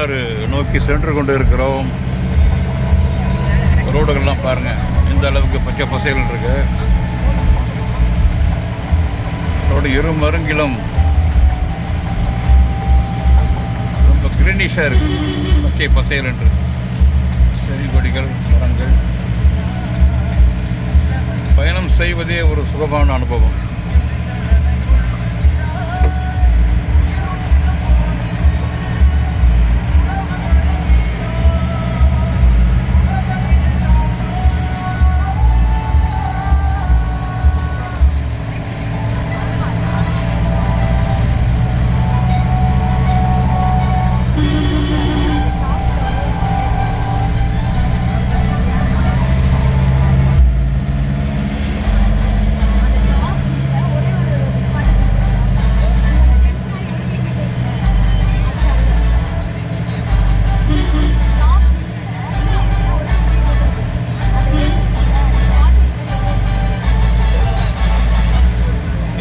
தமிழ்நாடு நோக்கி சென்று கொண்டு இருக்கிறோம். ரோடுகள்லாம் பாருங்கள் எந்த அளவுக்கு பச்சை பசைகள் இருக்கு. ரோடு இரு மருங்கிலும் ரொம்ப கிரீனிஷாக இருக்குது, பச்சை பசைகள் என்று செடி கொடிகள் மரங்கள். பயணம் செய்வதே ஒரு சுகமான அனுபவம்.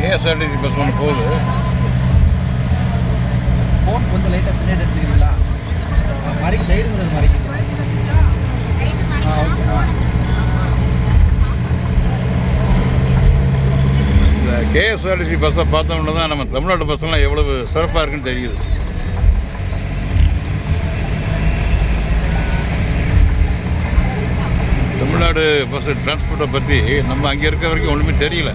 கேஎஸ்ஆர்டிசி பஸ் ஒன்று போகுது. ஃபோன் கொஞ்சம் லைட்டாக பின்னாடி எடுத்துக்கிறீங்களா? மறைக்கு சைடுங்கிறது மறைக்குது. ஓகே. இந்த கேஎஸ்ஆர்டிசி பஸ்ஸை பார்த்தோம்னா தான் நம்ம தமிழ்நாடு பஸ்ஸெல்லாம் எவ்வளவு சிறப்பாக இருக்குன்னு தெரியுது. தமிழ்நாடு பஸ் டிரான்ஸ்போர்ட்டை பற்றி நம்ம அங்கே இருக்க வரைக்கும் ஒன்றுமே தெரியல.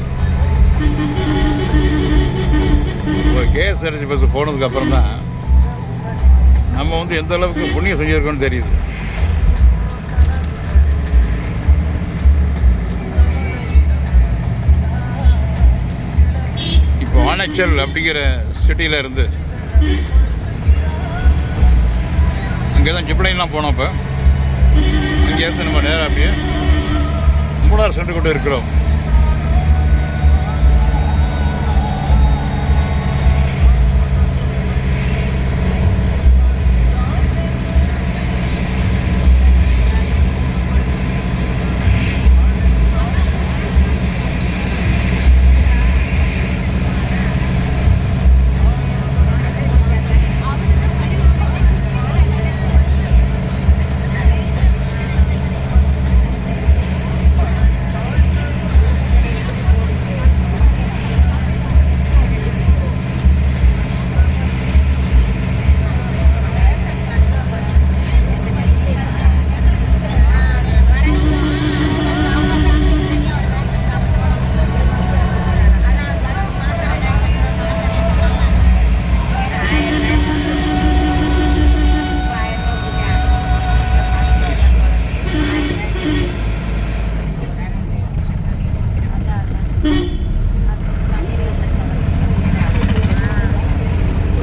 இப்போ கேஎஸ்ஆர்டிசி பஸ் போனதுக்கப்புறம் தான் நம்ம வந்து எந்த அளவுக்கு புண்ணியம் செஞ்சுருக்கோன்னு தெரியுது. இப்போ ஆனைச்சல் அப்படிங்கிற சிட்டியில் இருந்து அங்கே தான் ஜிப்லைன்லாம் போனோம். இப்போ அங்கேருந்து நம்ம நேராக அப்படியே மூணார் சென்று கொண்டு இருக்கிறோம்.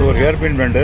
ஒரு ஹேர்பின் பேண்டு,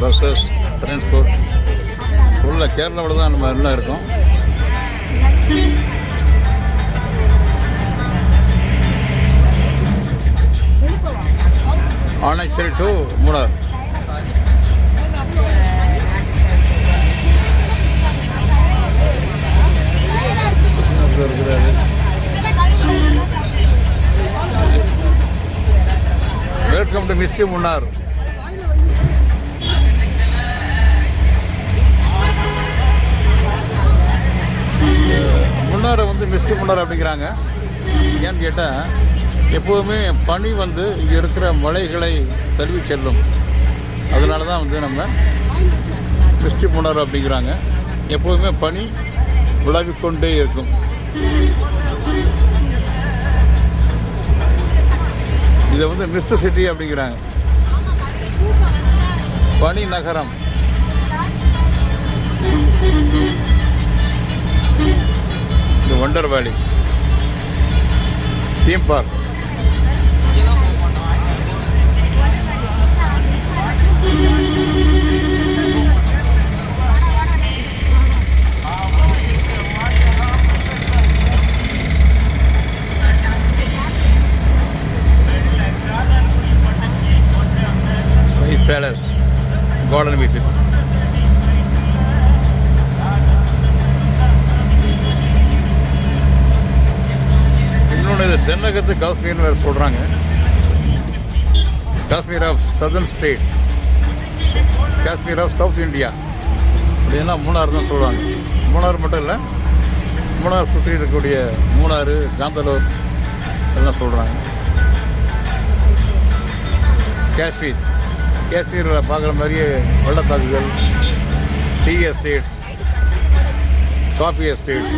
பஸ்ஸஸ், டிரான்ஸ்போர்ட் ஃபுல்லாக கேரளாவில் தான் நம்ம எல்லாம் இருக்கோம். ஆனைச்சல் டு மூணார். இருக்கிறாரு. Welcome to misty Munnar. முன்னாரை வந்து மிஸ்டி முன்னார் அப்படிங்கிறாங்க. ஏன்னு கேட்டால் எப்போதுமே பனி வந்து இங்கே இருக்கிற மலைகளை தழுவி செல்லும். அதனால தான் வந்து நம்ம மிஸ்டி முன்னார் அப்படிங்கிறாங்க. எப்போதுமே பனி விளைவிக்கொண்டே இருக்கும். இதை வந்து மிஸ்ட் சிட்டி அப்படிங்கிறாங்க. பனி நகரம். இது Wonder Valley theme park. Spice palace, garden visit. இன்னொன்று இது தென்னகத்து காஷ்மீர்னு வேறு சொல்கிறாங்க. Kashmir of southern state, Kashmir of south India அப்படின்னா மூணார் தான் சொல்லுவாங்க. மூணார் மட்டும் இல்லை, மூணார் சுற்றி இருக்கக்கூடிய மூணாறு, காந்தலூர் எல்லாம் சொல்கிறாங்க. காஷ்மீர், காஷ்மீரில் பார்க்குற மாதிரியே பள்ளத்தாக்குகள், டீ எஸ்டேட்ஸ், காஃபி எஸ்டேட்ஸ்,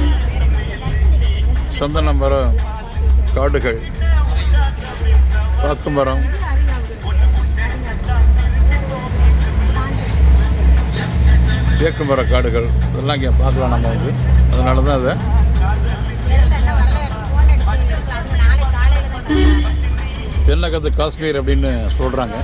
சந்தன மரம், காடுகள், பாக்கு மரம், தேக்கு மர காடுகள் இதெல்லாம் இங்கே பார்க்கலாம் நம்ம வந்து. அதனால தான் அதை தென்னகத்து காஷ்மீர் அப்படின்னு சொல்கிறாங்க.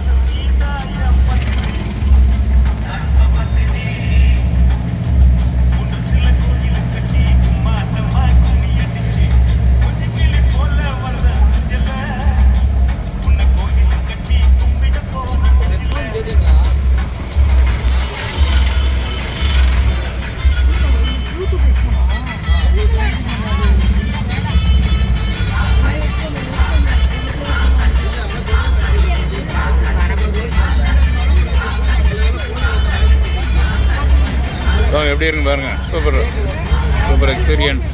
எப்படி இருக்குன்னு பாருங்க. Super super experience.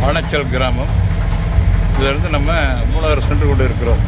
அணைச்சல் கிராமம். இதிலிருந்து நம்ம மூணாறு சென்று கொண்டு இருக்கிறோம்.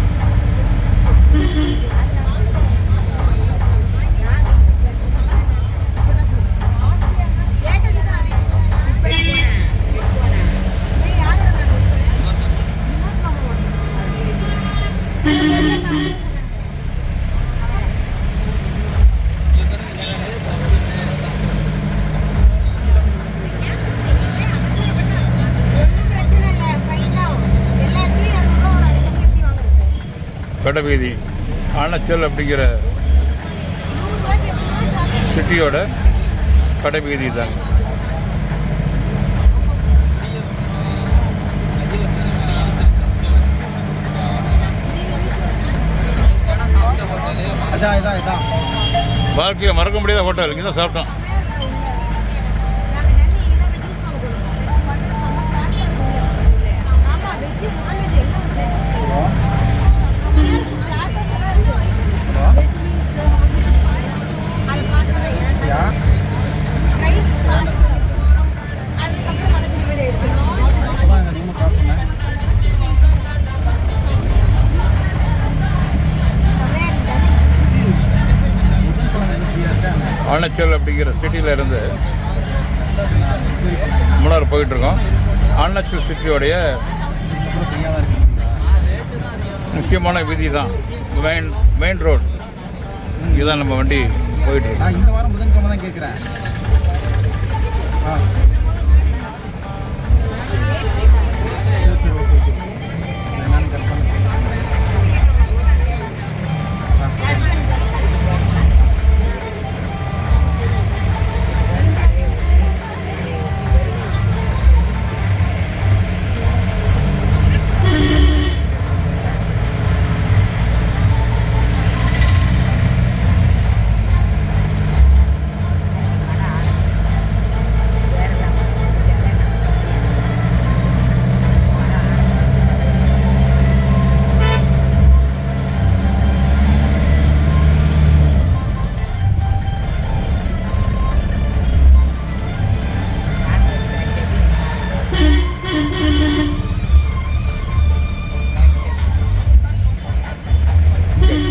கடைவீதி ஆனச்சல் அப்படிங்கிற சிட்டியோட கடைவீதி தாங்க. வாழ்க்கையில் மறக்க முடியாத ஹோட்டல் இங்கே தான் சாப்பிட்டோம். ஆனச்சல் அப்படிங்கிற சிட்டியில் இருந்து மூணாறு போயிட்டுருக்கோம். ஆனச்சல் சிட்டியோடைய முக்கியமான வீதி தான் மெயின் ரோடு. இதுதான் நம்ம வண்டி போயிட்டுருக்கு. நான் இந்த வாரம் புதன்கிழமை தான் கேட்குறேன். ஆ சரி ஓகே ஓகே. என்னன்னு கன்ஃபார்ம்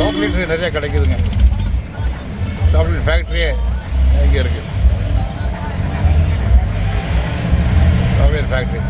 சாக்லேட் நிறையா கிடைக்குதுங்க. சாக்லேட் ஃபேக்ட்ரியே இங்கே இருக்குது. சாக்லேட் ஃபேக்ட்ரி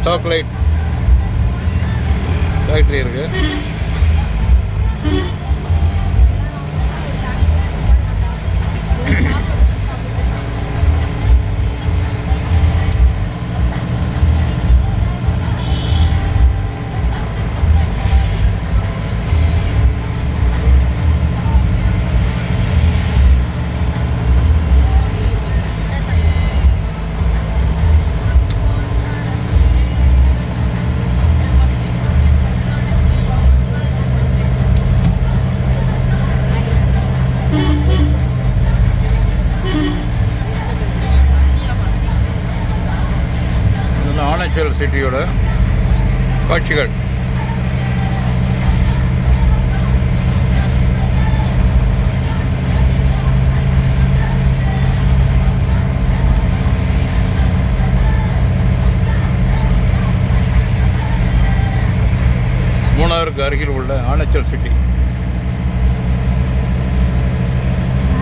சாக்லேட் ஃபேக்ட்ரி இருக்குது. ஆனச்சல் சிட்டியோட காட்சிகள். மூணாருக்கு அருகில் உள்ள ஆனச்சல் சிட்டி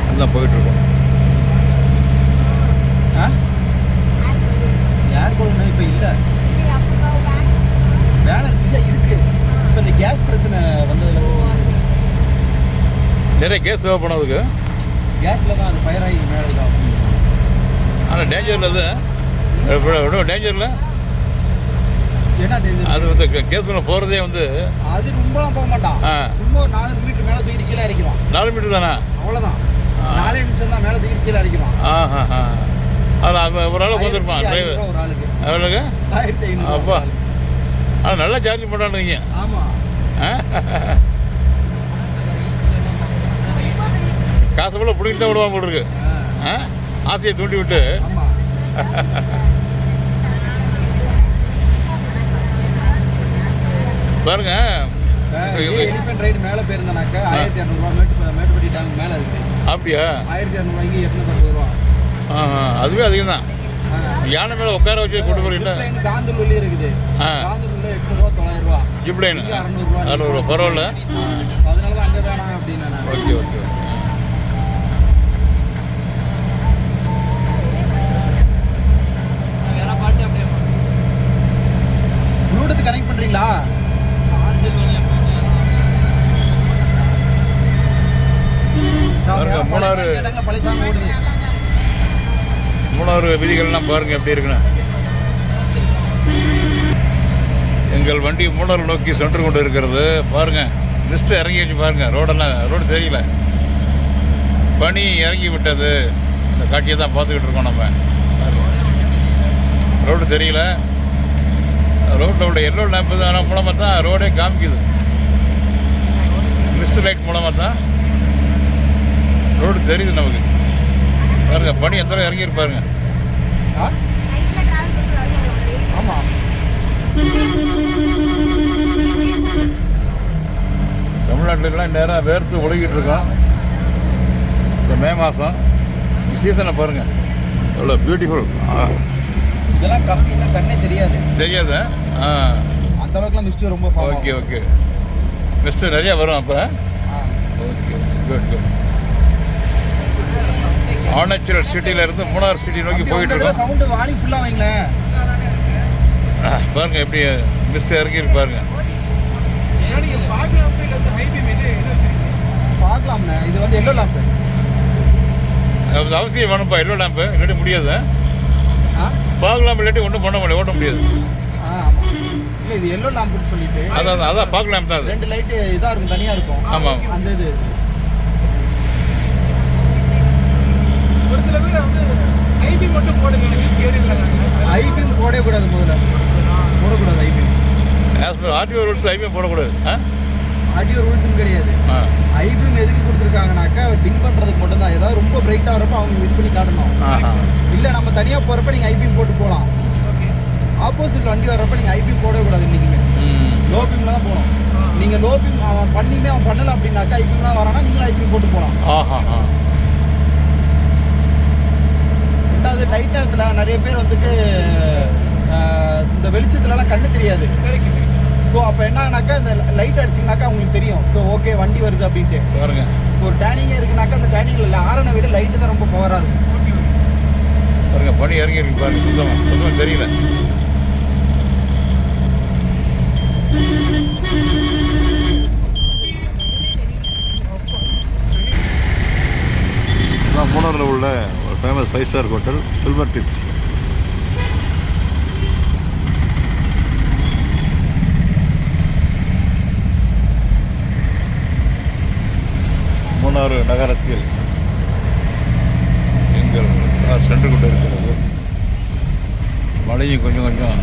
அதான் போயிட்டுருக்கோம். ஏர்போர்ட் இப்போ இல்லை, வேலை இல்லை இருக்கு. இப்போ இந்த கேஸ் பிரச்சனை வந்ததுல நிறைய கேஸ் தேவைப்படுறதுக்கு கேஸில் தான் அது ஃபயர் ஆகி மேலே இதாகும். ஆனால் டேஞ்சரில் அது டேஞ்சரில் ஏன்னா அது வந்து கேஸ் பண்ண போகிறதே வந்து அது ரொம்பலாம் போக மாட்டான். சும்மா ஒரு 4 மீட்டர் மேலே தூக்கிட்டு கீழே இறக்கிறோம். 4 மீட்டர் தானே, அவ்வளோதான். 4 நிமிஷம் தான் மேலே தூக்கிட்டு கீழே இறக்கிறோம். அது ஒரு ஆளுக்கு வந்துருப்பான் டிரைவர். ஒரு ஆளுக்கு எவ்வளோங்க? 1500. அப்பா, ஆனால் நல்லா சார்ஜ் பண்ணுறானுங்க. ஆமாம், காசு போல பிடிக்கிட்டு தான் விடுவான் போல் இருக்கு. ஆசையை தூண்டி விட்டு ஆமாம். பாருங்க. எலிஃபென்ட் ரைடு மேலே போயிருந்தனாக்கா 1200 மேட்டுப்பட்டி டேம் மேலே இருக்குது. அப்படியா? 1200 இங்கே 850 ரூபா. அதுவே அதிகம் தான். யானை மேலே உட்கார வச்சு கொண்டு போறீங்களா? காந்தலூர்லேயே இருக்குது. காந்தலூர்ல 8 ரூபா 900 ரூபா. ஜிப்லைன் 600 ரூபா. பரவாயில்ல. அதனால தான் அங்கே வேணாம் அப்படின்னு நான். Okay okay. ப்ளூடூத் கனெக்ட் பண்ணுறீங்களா? மூணாறு விதிகள்லாம் பாருங்க எப்படி இருக்குன்னு. எங்கள் வண்டி மூணாறு நோக்கி சென்று கொண்டு இருக்கிறது. பாருங்க, மிஸ்ட் இறங்கிடுச்சு பாருங்க. ரோடு தெரியல, பனி இறங்கி விட்டது. இந்த காட்சியை தான் பார்த்துக்கிட்டு இருக்கோம் நம்ம. ரோடு தெரியல, ரோட்டில் உள்ள எல்லோ லேம்பு தான் மூலமாக தான் ரோடே காமிக்குது. மிஸ்ட் லைட் மூலமாக தான் ரோடு தெரியுது நமக்கு. பாருங்க, பனி எந்த அளவு இறங்கியிருப்பாருங்க. ஆமாம். தமிழ்நாட்டிலலாம் நேராக வேர்த்து ஒழுகிட்டு இருக்கோம். இந்த மே மாதம் சீசனை பாருங்கள் எவ்வளோ பியூட்டிஃபுல். இதெல்லாம் கண்ணே தெரியாது. தெரியாதா? அந்த அளவுக்குலாம் மிஸ்ட் ரொம்ப. Okay okay. மிஸ்ட் நிறையா வரும் அப்போ. Okay, good good. ஆனச்சுரல் சிட்டியிலேருந்து மூணாறு சிட்டி நோக்கி போயிட்டு இருக்கோம். சவுண்டு வாணி ஃபுல்லாக வைங்களேன். பாருங்க எப்படி மிஸ்ட் இறங்கியிருக்கு பாருங்க. பார்க்கலாம்ண்ணே. இது வந்து எல்லோ லேம்பு. அது அவசியம் வேணும்ப்பா எல்லோ லேம்பு, இல்லாட்டி முடியாது. பார்க்கலாம், இல்லாட்டி ஒன்றும் பண்ண முடியாது, ஓட்ட முடியாது. ஆமாம். இல்லை, இது எல்லோ லேம்புன்னு சொல்லிட்டு அதான் பார்க்கலாம் தான். அது 2 லைட்டு இதாக இருக்கும், தனியாக இருக்கும். ஆமாம். அந்த இது ஒரு சில பேர் வந்து ஐபி மட்டும் போடுங்க. ஐபிஎம் போடவே கூடாது. முதல்ல போடக்கூடாது ஐபிஎம். ஆர்டிஓ ரூல்ஸ் ஐபிஎம் போடக்கூடாது. ஆர்டிஓ ரூல்ஸ்னு கிடையாது. ஐபிஎம் எதுக்கு கொடுத்துருக்காங்கனாக்கா டிங் பண்ணுறதுக்கு மட்டும்தான். ஏதாவது ரொம்ப பிரைட்டாக வரப்போ அவங்க இது பண்ணி காட்டணும். இல்லை, நம்ம தனியாக போகிறப்ப நீங்கள் ஐபிஎம் போட்டு போகலாம். ஆப்போசிட் வண்டி வர்றப்ப நீங்கள் ஐபிஎம் போடவே கூடாது. இன்றைக்குமே லோ பீமில் தான் போகணும். நீங்கள் லோ பீம் அவன் பண்ணியுமே அவன் பண்ணலை அப்படின்னாக்கா ஐபிஎம்லாம் வரானா நீங்களும் ஐபிஎம் போட்டு போகலாம். ரெண்டாவது நைட் நேரத்தில் நிறைய பேர் வந்துட்டு இந்த வெளிச்சத்துலலாம் கண்ணு தெரியாது. ஸோ அப்போ என்னன்னாக்கா இந்த லைட் அடிச்சிங்கனாக்கா அவங்களுக்கு தெரியும். ஸோ ஓகே வண்டி வருது அப்படின்ட்டு பாருங்க. ஒரு டேனிங்கே இருக்குனாக்கா அந்த டேனிங்கில் ஆரனை விட லைட்டு தான் ரொம்ப பவராக இருக்கும். பாருங்க, பனி இறங்கி இருக்கு பாருங்க. சுத்தமாக தெரியல. மூணாறில் உள்ள ஒரு famous 5 star hotel silver tips. Munnar நகரத்தில் எங்கள் கார் சென்று கொண்டு இருக்கிறது. மழையும் கொஞ்சம் கொஞ்சம்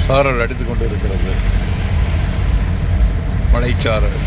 சாரல் அடித்து கொண்டு இருக்கிறது. மழைச்சாரல்.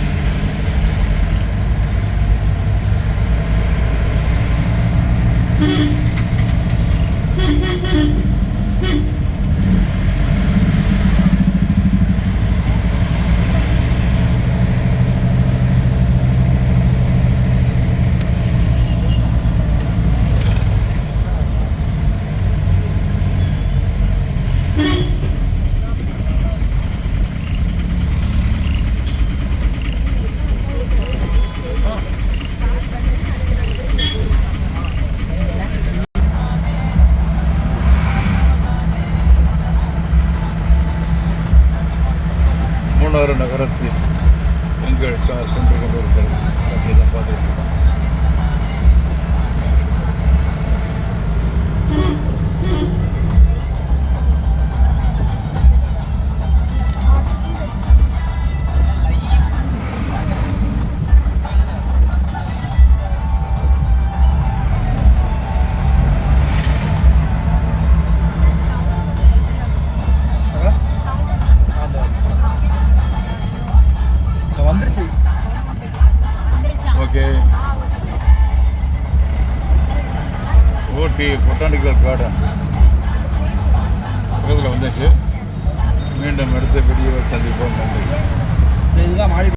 மூணாறு நகரத்தில் எங்கள் கார் சென்று கொண்டு இருக்கிறது. அப்படிதான் பார்த்துட்டு இருக்கோம். வந்துருச்சு. ஓகே. ஊட்டி பொட்டானிக்கல் கார்டன் பக்கத்தில் வந்துச்சு. மீண்டும் அடுத்த வீடியோவை சந்திப்போம். நன்றி. இதுதான் மாடி